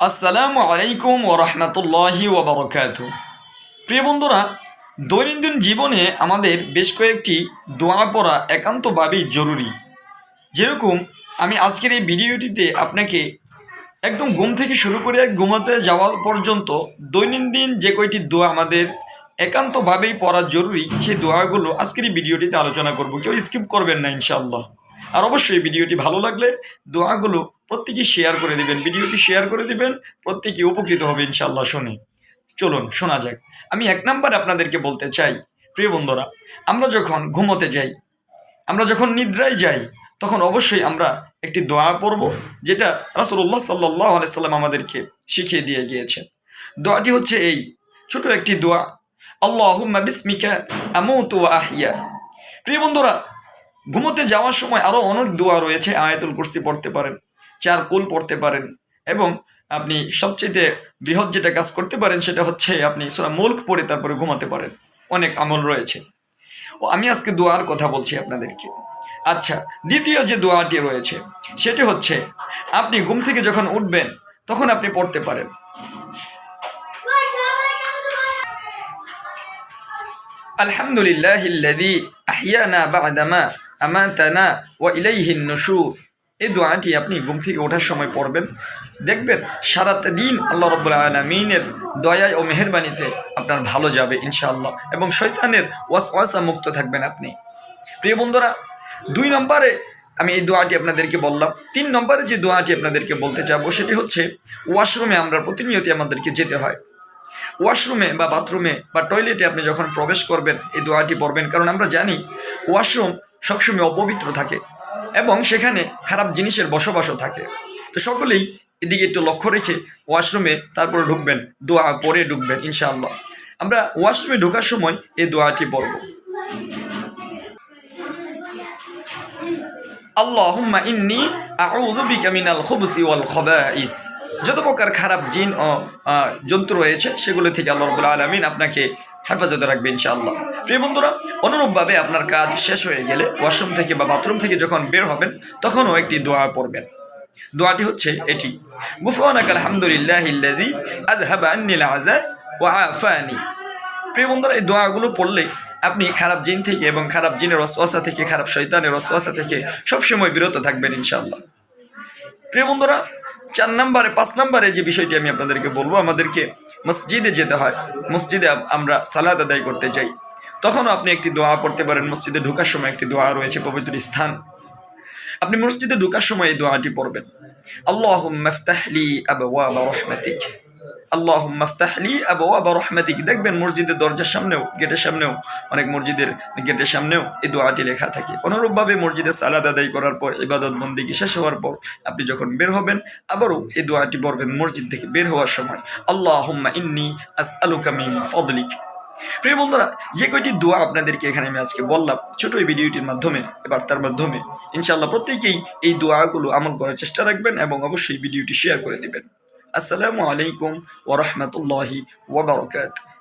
আসসালামু আলাইকুম ওরহমতুল্লাহি ওবরকাতু। প্রিয় বন্ধুরা, দৈনন্দিন জীবনে আমাদের বেশ কয়েকটি দোয়া পড়া একান্তভাবেই জরুরি। যেরকম আমি আজকের এই ভিডিওটিতে আপনাকে একদম ঘুম থেকে শুরু করে ঘুমাতে যাওয়া পর্যন্ত দৈনন্দিন যে কয়টি দোয়া আমাদের একান্তভাবেই পড়া জরুরি, সেই দোয়াগুলো আজকের এই ভিডিওটিতে আলোচনা করব। কেউ স্কিপ করবেন না ইনশাআল্লাহ। আর অবশ্যই ভিডিওটি ভালো লাগলে দোয়াগুলো প্রত্যেকেই শেয়ার করে দিবেন, ভিডিওটি শেয়ার করে দিবেন, প্রত্যেকেই উপকৃত হবে ইনশাআল্লাহ শুনে। চলুন শোনা যাক। আমি এক নাম্বার আপনাদেরকে বলতে চাই, প্রিয় বন্ধুরা, আমরা যখন ঘুমোতে যাই, আমরা যখন নিদ্রায় যাই, তখন অবশ্যই আমরা একটি দোয়া পড়ব, যেটা রাসূলুল্লাহ সাল্লাল্লাহু আলাইহি সাল্লাম আমাদেরকে শিখিয়ে দিয়ে গিয়েছেন। দোয়াটি হচ্ছে এই ছোট একটি দোয়া, আল্লাহুম্মা বিসমিকা আমুতু ওয়া আহইয়া। প্রিয় বন্ধুরা, ঘুমোতে যাওয়ার সময় আরও অনেক দোয়া রয়েছে। আয়াতুল কুরসি পড়তে পারেন, 4 কুল পড়তে পারেন, এবং আপনি সবচেয়ে বৃহৎ যেটা কাজ করতে পারেন সেটা হচ্ছে আপনি সূরা মুলক পড়ে তারপরে ঘুমাতে পারেন। অনেক আমল রয়েছে। আমি আজকে দোয়ার কথা বলছি আপনাদেরকে। আচ্ছা, দ্বিতীয় যে দোয়াটি রয়েছে সেটি হচ্ছে আপনি ঘুম থেকে যখন উঠবেন তখন আপনি পড়তে পারেন, আলহামদুলিল্লাহিল্লাযী আহইয়ানা বা'দামা আমাতানা ওয়া ইলাইহিন নুশুর। এই দোয়াটি আপনি ঘুম থেকে ওঠার সময় পড়বেন। দেখবেন সারাটা দিন আল্লাহ রাব্বুল আলামিনের দয়ায় ও মেহেরবানিতে আপনার ভালো যাবে ইনশাআল্লাহ, এবং শয়তানের ওয়াসওয়াসা মুক্ত থাকবেন আপনি। প্রিয় বন্ধুরা, 2 নম্বরে আমি এই দোয়াটি আপনাদেরকে বললাম। 3 নম্বরে যে দোয়াটি আপনাদেরকে বলতে চাবো সেটি হচ্ছে, ওয়াশরুমে আমরা প্রতিনিয়ত আমাদেরকে যেতে হয়। ওয়াশরুমে বা বাথরুমে বা টয়লেটে আপনি যখন প্রবেশ করবেন এই দোয়াটি পড়বেন, কারণ আমরা জানি ওয়াশরুম সবসময় অপবিত্র থাকে এবং সেখানে খারাপ জিনিসের বসবাসও থাকে। তো সকলেই এদিকে একটু লক্ষ্য রেখে ওয়াশরুমে তারপরে ঢুকবেন, দোয়া পড়ে ঢুকবেন ইনশাআল্লাহ। আমরা ওয়াশরুমে ঢোকার সময় এই দোয়াটি পড়ব, আল্লাহুম্মা ইন্নী আউযু বিকা মিনাল খুবুসি ওয়াল খাবাইস। যত প্রকার খারাপ জিন ও জন্তু রয়েছে সেগুলো থেকে আল্লাহ রাব্বুল আলামিন আপনাকে হেফাজতে রাখবে ইনশাআল্লাহ। প্রিয় বন্ধুরা, অনুরূপভাবে আপনার কাজ শেষ হয়ে গেলে ওয়াশরুম থেকে বা বাথরুম থেকে যখন বের হবেন তখনও একটি দোয়া পড়বেন। দোয়াটি হচ্ছে এটি, গুফরানাকাল হামদুলিল্লাহিল্লাযী আযহাবা আন্নিল আযা ওয়া আফানি। প্রিয় বন্ধুরা, এই দোয়াগুলো পড়লে আপনি খারাপ জিন থেকে এবং খারাপ জিনের ওয়াসওয়াসা থেকে, খারাপ শয়তানের ওয়াসওয়াসা থেকে সবসময় বিরত থাকবেন ইনশাআল্লাহ। প্রিয় বন্ধুরা, 5 নম্বরে যে বিষয়টি আমি আপনাদেরকে বলবো, আমাদেরকে মসজিদে যেতে হয়। মসজিদে আমরা সালাত আদায় করতে যাই, তখনও আপনি একটি দোয়া পড়তে পারেন। মসজিদে ঢোকার সময় একটি দোয়া রয়েছে, পবিত্র স্থান। আপনি মসজিদে ঢোকার সময় এই দোয়াটি পড়বেন, আল্লাহুম্মা ইফতাহ লি আবওয়াবা রাহমাতিক, আল্লাহুম্মা ইফতাহ লি আবওয়াবা রাহমাতিক। দেখবেন মসজিদের দরজার সামনেও, গেটের সামনেও, অনেক মসজিদের গেটের সামনেও এই দোয়াটি লেখা থাকে। অনুরূপভাবে মসজিদে সালাত আদায় করার পর, ইবাদত বন্দেগী শেষ হওয়ার পর আপনি যখন বের হবেন আবারও এই দোয়াটি পড়বেন মসজিদ থেকে বের হওয়ার সময়, আল্লাহুম্মা ইন্নী আসআলুকা মিন ফাদলিক। প্রিয় বন্ধুরা, যে কয়টি দোয়া আপনাদেরকে এখানে আমি আজকে বললাম ছোট এই ভিডিওটির মাধ্যমে, এবার তার মাধ্যমে ইনশাআল্লাহ প্রত্যেকেই এই দোয়াগুলো আমল করার চেষ্টা রাখবেন এবং অবশ্যই ভিডিওটি শেয়ার করে দিবেন। আসসালামু আলাইকুম ওয়া রাহমাতুল্লাহি ওয়া বারাকাতুহু।